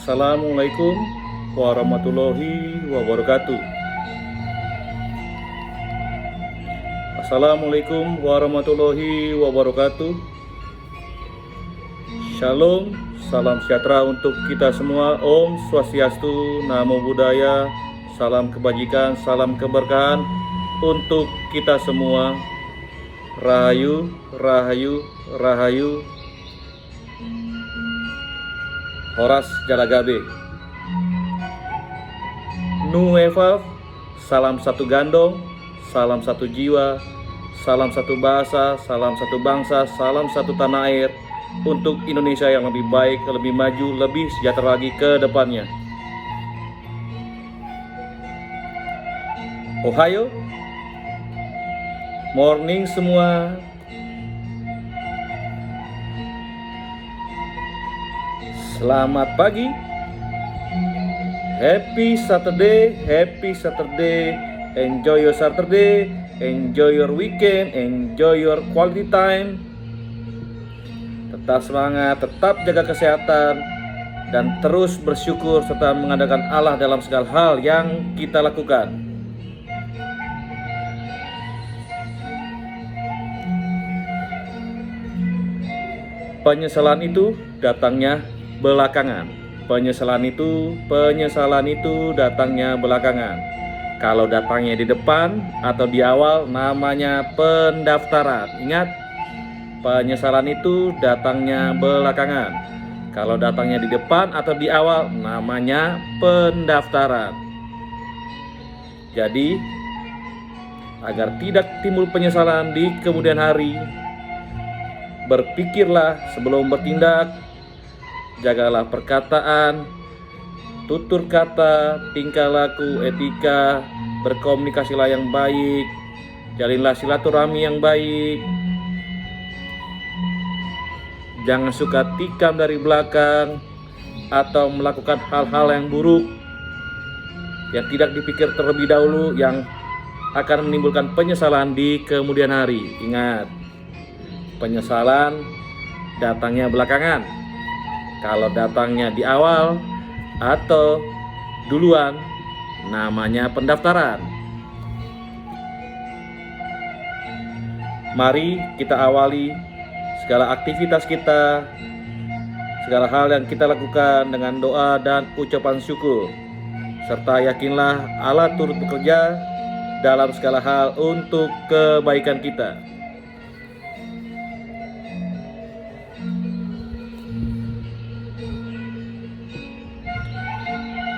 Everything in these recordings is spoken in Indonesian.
Assalamualaikum warahmatullahi wabarakatuh. Assalamualaikum warahmatullahi wabarakatuh. Shalom, salam sejahtera untuk kita semua. Om Swastiastu, Namo Buddhaya. Salam kebajikan, salam keberkahan untuk kita semua. Rahayu, rahayu, rahayu. Horas Jalagabe. Nuevav, salam satu gandong, salam satu jiwa, salam satu bahasa, salam satu bangsa, salam satu tanah air untuk Indonesia yang lebih baik, lebih maju, lebih sejahtera lagi ke depannya. Ohayo, morning semua. Selamat pagi. Happy Saturday, happy Saturday. Enjoy your Saturday, enjoy your weekend, enjoy your quality time. Tetap semangat, tetap jaga kesehatan, dan terus bersyukur serta mengandalkan Allah dalam segala hal yang kita lakukan. Penyesalan itu datangnya belakangan. Penyesalan itu datangnya belakangan. Kalau datangnya di depan atau di awal, namanya pendaftaran. Ingat, penyesalan itu datangnya belakangan. Kalau datangnya di depan atau di awal, namanya pendaftaran. Jadi, agar tidak timbul penyesalan di kemudian hari, berpikirlah sebelum bertindak. Jagalah perkataan, tutur kata, tingkah laku, etika, berkomunikasilah yang baik, jalinlah silaturahmi yang baik. Jangan suka tikam dari belakang atau melakukan hal-hal yang buruk yang tidak dipikir terlebih dahulu, yang akan menimbulkan penyesalan di kemudian hari. Ingat, penyesalan datangnya belakangan. Kalau datangnya di awal atau duluan, namanya pendaftaran. Mari kita awali segala aktivitas kita, segala hal yang kita lakukan dengan doa dan ucapan syukur, serta yakinlah Allah turut bekerja dalam segala hal untuk kebaikan kita.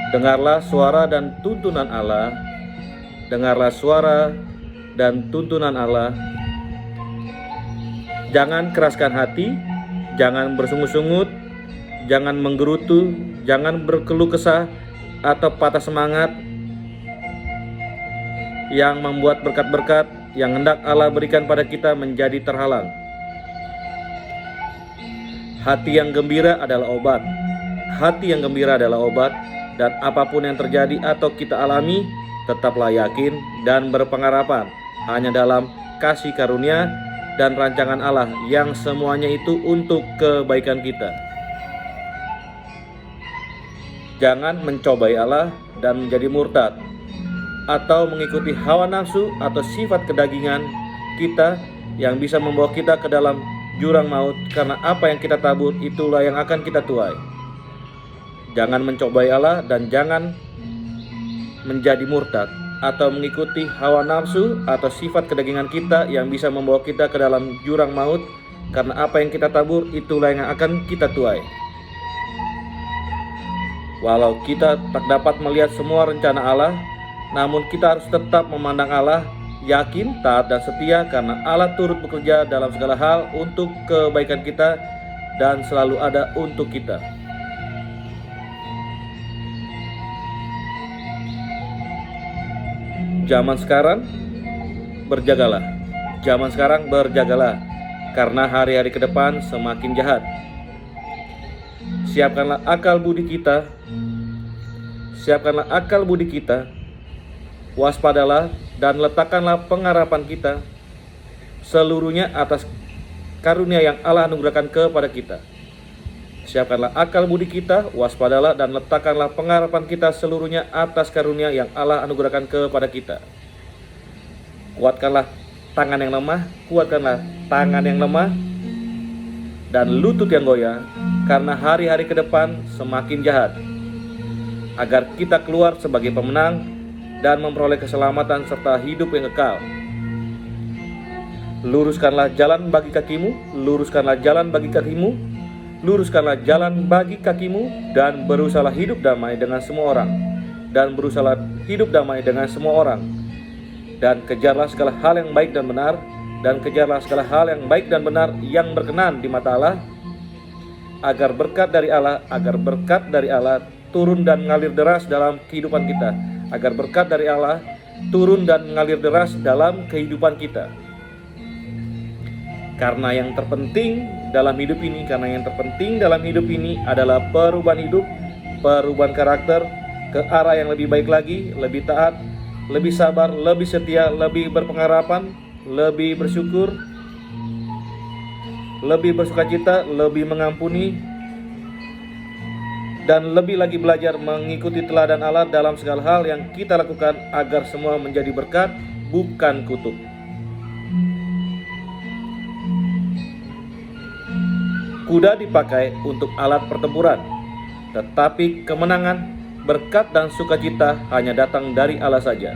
Dengarlah suara dan tuntunan Allah. Dengarlah suara dan tuntunan Allah. Jangan keraskan hati, jangan bersungut-sungut, jangan menggerutu, jangan berkeluh kesah atau patah semangat yang membuat berkat-berkat yang hendak Allah berikan pada kita menjadi terhalang. Hati yang gembira adalah obat. Hati yang gembira adalah obat. Dan apapun yang terjadi atau kita alami, tetaplah yakin dan berpengharapan hanya dalam kasih karunia dan rancangan Allah yang semuanya itu untuk kebaikan kita. Jangan mencobai Allah dan menjadi murtad atau mengikuti hawa nafsu atau sifat kedagingan kita yang bisa membawa kita ke dalam jurang maut, karena apa yang kita tabur itulah yang akan kita tuai. Jangan mencobai Allah dan jangan menjadi murtad atau mengikuti hawa nafsu atau sifat kedagingan kita yang bisa membawa kita ke dalam jurang maut, karena apa yang kita tabur itulah yang akan kita tuai. Walau kita tak dapat melihat semua rencana Allah, namun kita harus tetap memandang Allah, yakin, taat, dan setia, karena Allah turut bekerja dalam segala hal untuk kebaikan kita dan selalu ada untuk kita. Zaman sekarang berjagalah. Zaman sekarang berjagalah, karena hari-hari ke depan semakin jahat. Siapkanlah akal budi kita. Siapkanlah akal budi kita. Waspadalah dan letakkanlah pengharapan kita seluruhnya atas karunia yang Allah anugerahkan kepada kita. Siapkanlah akal budi kita, waspadalah dan letakkanlah pengharapan kita seluruhnya atas karunia yang Allah anugerahkan kepada kita. Kuatkanlah tangan yang lemah, kuatkanlah tangan yang lemah dan lutut yang goyah, karena hari-hari ke depan semakin jahat, agar kita keluar sebagai pemenang dan memperoleh keselamatan serta hidup yang kekal. Luruskanlah jalan bagi kakimu, luruskanlah jalan bagi kakimu, luruskanlah jalan bagi kakimu, dan berusahalah hidup damai dengan semua orang, dan berusahalah hidup damai dengan semua orang, dan kejarlah segala hal yang baik dan benar, dan kejarlah segala hal yang baik dan benar yang berkenan di mata Allah, agar berkat dari Allah turun dan mengalir deras dalam kehidupan kita, agar berkat dari Allah turun dan mengalir deras dalam kehidupan kita. Karena yang terpenting dalam hidup ini adalah perubahan hidup, perubahan karakter ke arah yang lebih baik lagi, lebih taat, lebih sabar, lebih setia, lebih berpengharapan, lebih bersyukur, lebih bersukacita, lebih mengampuni, dan lebih lagi belajar mengikuti teladan Allah dalam segala hal yang kita lakukan, agar semua menjadi berkat, bukan kutuk. Kuda dipakai untuk alat pertempuran, tetapi kemenangan, berkat dan sukacita hanya datang dari Allah saja.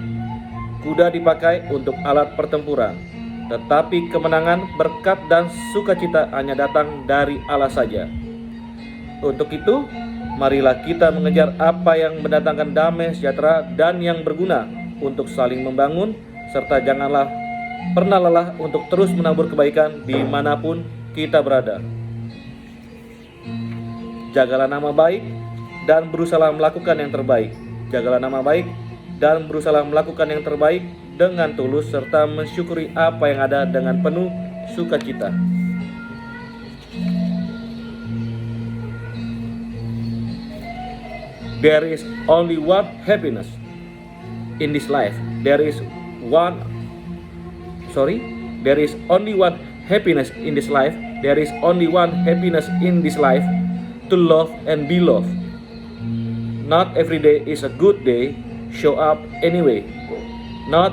Kuda dipakai untuk alat pertempuran, tetapi kemenangan, berkat dan sukacita hanya datang dari Allah saja. Untuk itu, marilah kita mengejar apa yang mendatangkan damai sejahtera dan yang berguna untuk saling membangun, serta janganlah pernah lelah untuk terus menabur kebaikan dimanapun kita berada. Jagalah nama baik dan berusahalah melakukan yang terbaik. Jagalah nama baik dan berusahalah melakukan yang terbaik dengan tulus, serta mensyukuri apa yang ada dengan penuh sukacita. There is only one happiness in this life. There is only one happiness in this life. There is only one happiness in this life, to love and be loved. Not every day is a good day. Show up anyway. Not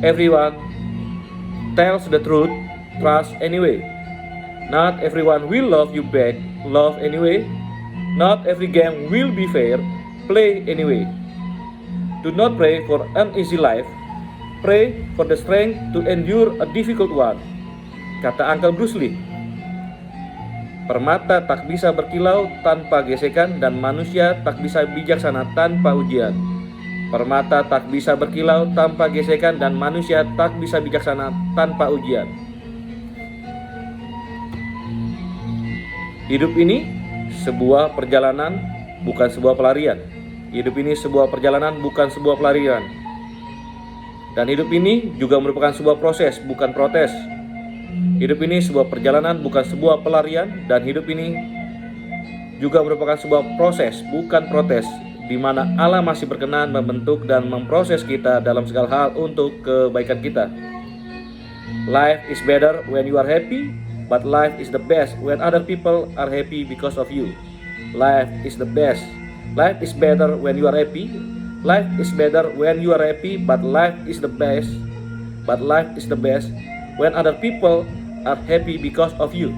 everyone tells the truth. Trust anyway. Not everyone will love you back. Love anyway. Not every game will be fair. Play anyway. Do not pray for an easy life. Pray for the strength to endure a difficult one. Kata Uncle Bruce Lee. Permata tak bisa berkilau tanpa gesekan, dan manusia tak bisa bijaksana tanpa ujian. Permata tak bisa berkilau tanpa gesekan, dan manusia tak bisa bijaksana tanpa ujian. Hidup ini sebuah perjalanan, bukan sebuah pelarian. Hidup ini sebuah perjalanan, bukan sebuah pelarian. Dan hidup ini juga merupakan sebuah proses, bukan protes. Hidup ini sebuah perjalanan, bukan sebuah pelarian. Dan hidup ini juga merupakan sebuah proses, bukan protes, di mana Allah masih berkenan membentuk dan memproses kita dalam segala hal untuk kebaikan kita. Life is better when you are happy, but life is the best when other people are happy because of you. Life is the best. Life is better when you are happy. Life is better when you are happy, but life is the best. But life is the best when other people are happy because of you.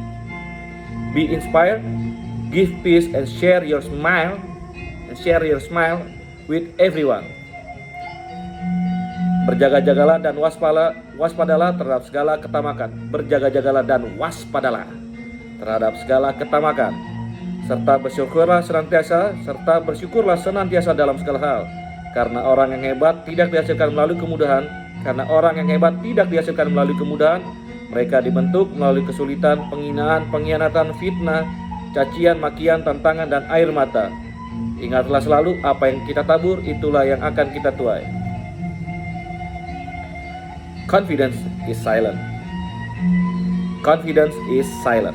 Be inspired, give peace, and share your smile with everyone. Berjaga-jagalah dan waspadalah terhadap segala ketamakan. Berjaga-jagalah dan waspadalah terhadap segala ketamakan. Serta bersyukurlah senantiasa dalam segala hal. Karena orang yang hebat tidak dihasilkan melalui kemudahan. Mereka dibentuk melalui kesulitan, penghinaan, pengkhianatan, fitnah, cacian, makian, tantangan, dan air mata. Ingatlah selalu, apa yang kita tabur, itulah yang akan kita tuai. Confidence is silent. Confidence is silent.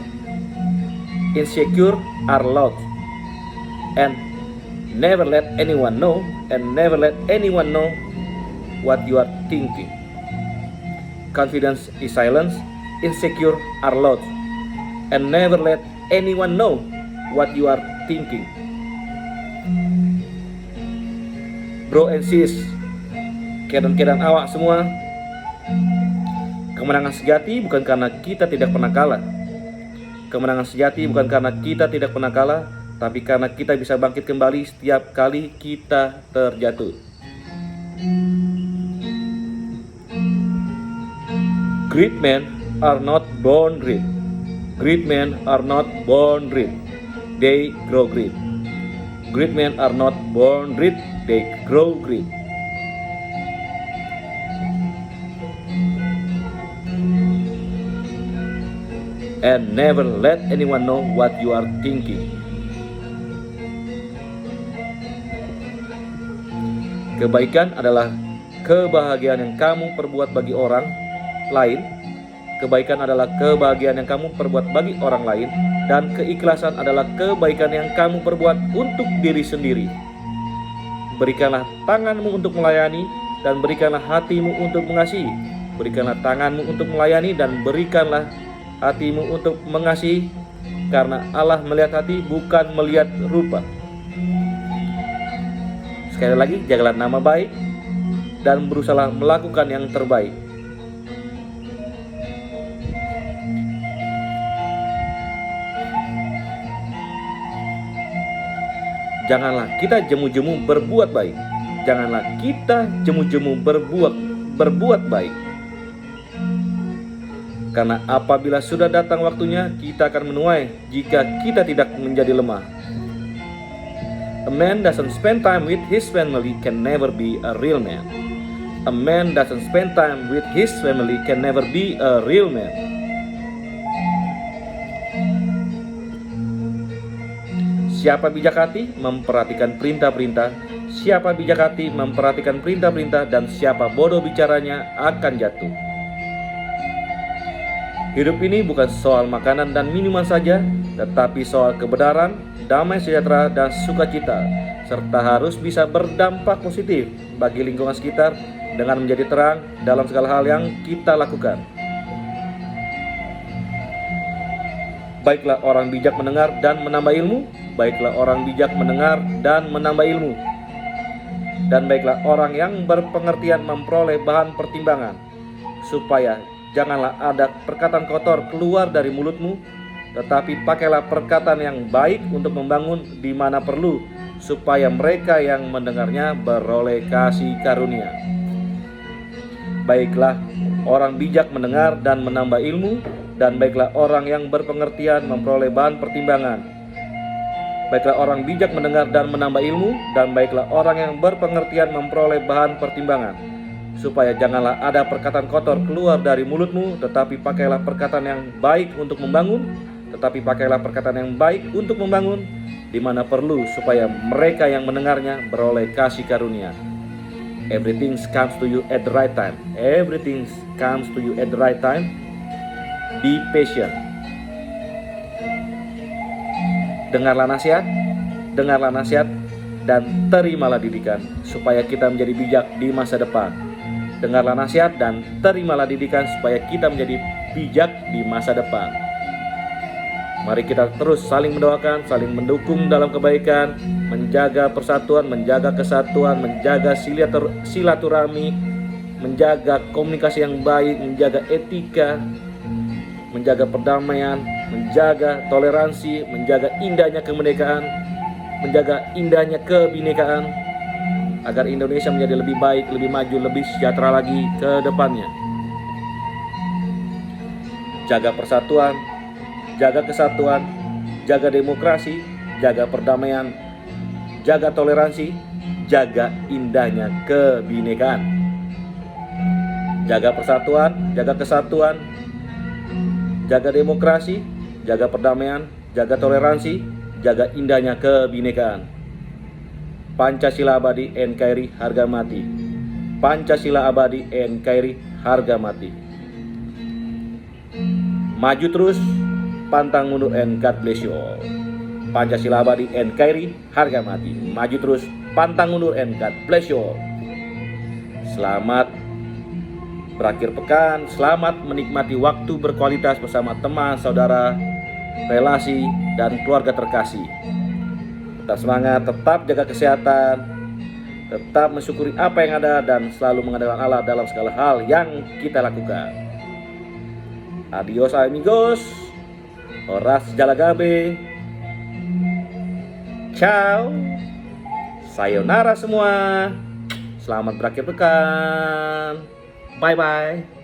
Insecure are loud. And never let anyone know, what you are thinking. Confidence is silence, insecure are loud, and never let anyone know what you are thinking. Bro and sis, kedan-kedan awak semua, kemenangan sejati bukan karena kita tidak pernah kalah. Kemenangan sejati bukan karena kita tidak pernah kalah, tapi karena kita bisa bangkit kembali setiap kali kita terjatuh. Great men are not born great. Great men are not born great. They grow great. Great men are not born great. They grow great. And never let anyone know what you are thinking. Kebaikan adalah kebahagiaan yang kamu perbuat bagi orang lain. Kebaikan adalah kebahagiaan yang kamu perbuat bagi orang lain. Dan keikhlasan adalah kebaikan yang kamu perbuat untuk diri sendiri. Berikanlah tanganmu untuk melayani, dan berikanlah hatimu untuk mengasihi. Berikanlah tanganmu untuk melayani, dan berikanlah hatimu untuk mengasihi, karena Allah melihat hati bukan melihat rupa. Sekali lagi, jagalah nama baik dan berusaha melakukan yang terbaik. Janganlah kita jemu-jemu berbuat baik. Janganlah kita jemu-jemu berbuat baik. Karena apabila sudah datang waktunya, kita akan menuai jika kita tidak menjadi lemah. A man doesn't spend time with his family can never be a real man. A man doesn't spend time with his family can never be a real man. Siapa bijak hati memperhatikan perintah-perintah. Siapa bijak hati memperhatikan perintah-perintah, dan siapa bodoh bicaranya akan jatuh. Hidup ini bukan soal makanan dan minuman saja, tetapi soal kebenaran, damai sejahtera, dan sukacita, serta harus bisa berdampak positif bagi lingkungan sekitar dengan menjadi terang dalam segala hal yang kita lakukan. Baiklah orang bijak mendengar dan menambah ilmu. Baiklah orang bijak mendengar dan menambah ilmu. Dan baiklah orang yang berpengertian memperoleh bahan pertimbangan, supaya janganlah ada perkataan kotor keluar dari mulutmu, tetapi pakailah perkataan yang baik untuk membangun di mana perlu, supaya mereka yang mendengarnya beroleh kasih karunia. Baiklah orang bijak mendengar dan menambah ilmu, dan baiklah orang yang berpengertian memperoleh bahan pertimbangan. Baiklah orang bijak mendengar dan menambah ilmu, dan baiklah orang yang berpengertian memperoleh bahan pertimbangan, supaya janganlah ada perkataan kotor keluar dari mulutmu, tetapi pakailah perkataan yang baik untuk membangun, di mana perlu, supaya mereka yang mendengarnya beroleh kasih karunia. Everything comes to you at the right time. Everything comes to you at the right time. Be patient. Dengarlah nasihat, dan terimalah didikan, supaya kita menjadi bijak di masa depan. Dengarlah nasihat dan terimalah didikan, supaya kita menjadi bijak di masa depan. Mari kita terus saling mendoakan, saling mendukung dalam kebaikan, menjaga persatuan, menjaga kesatuan, menjaga silaturahmi, menjaga komunikasi yang baik, menjaga etika, menjaga perdamaian, menjaga toleransi, menjaga indahnya kemerdekaan, menjaga indahnya kebinekaan, agar Indonesia menjadi lebih baik, lebih maju, lebih sejahtera lagi ke depannya. Jaga persatuan, jaga kesatuan, jaga demokrasi, jaga perdamaian, jaga toleransi, jaga indahnya kebinekaan. Jaga persatuan, jaga kesatuan, jaga demokrasi, jaga perdamaian, jaga toleransi, jaga indahnya kebinekaan. Pancasila abadi, NKRI harga mati. Pancasila abadi, NKRI harga mati. Maju terus, pantang mundur, and God bless you all. Pancasila abadi, NKRI harga mati. Maju terus, pantang mundur, and God bless you all. Selamat berakhir pekan, selamat menikmati waktu berkualitas bersama teman, saudara, relasi, dan keluarga terkasih. Tetap semangat, tetap jaga kesehatan, tetap mensyukuri apa yang ada, dan selalu mengandalkan Allah dalam segala hal yang kita lakukan. Adios amigos, horas jalagabe, ciao, sayonara semua, selamat berakhir pekan, bye bye.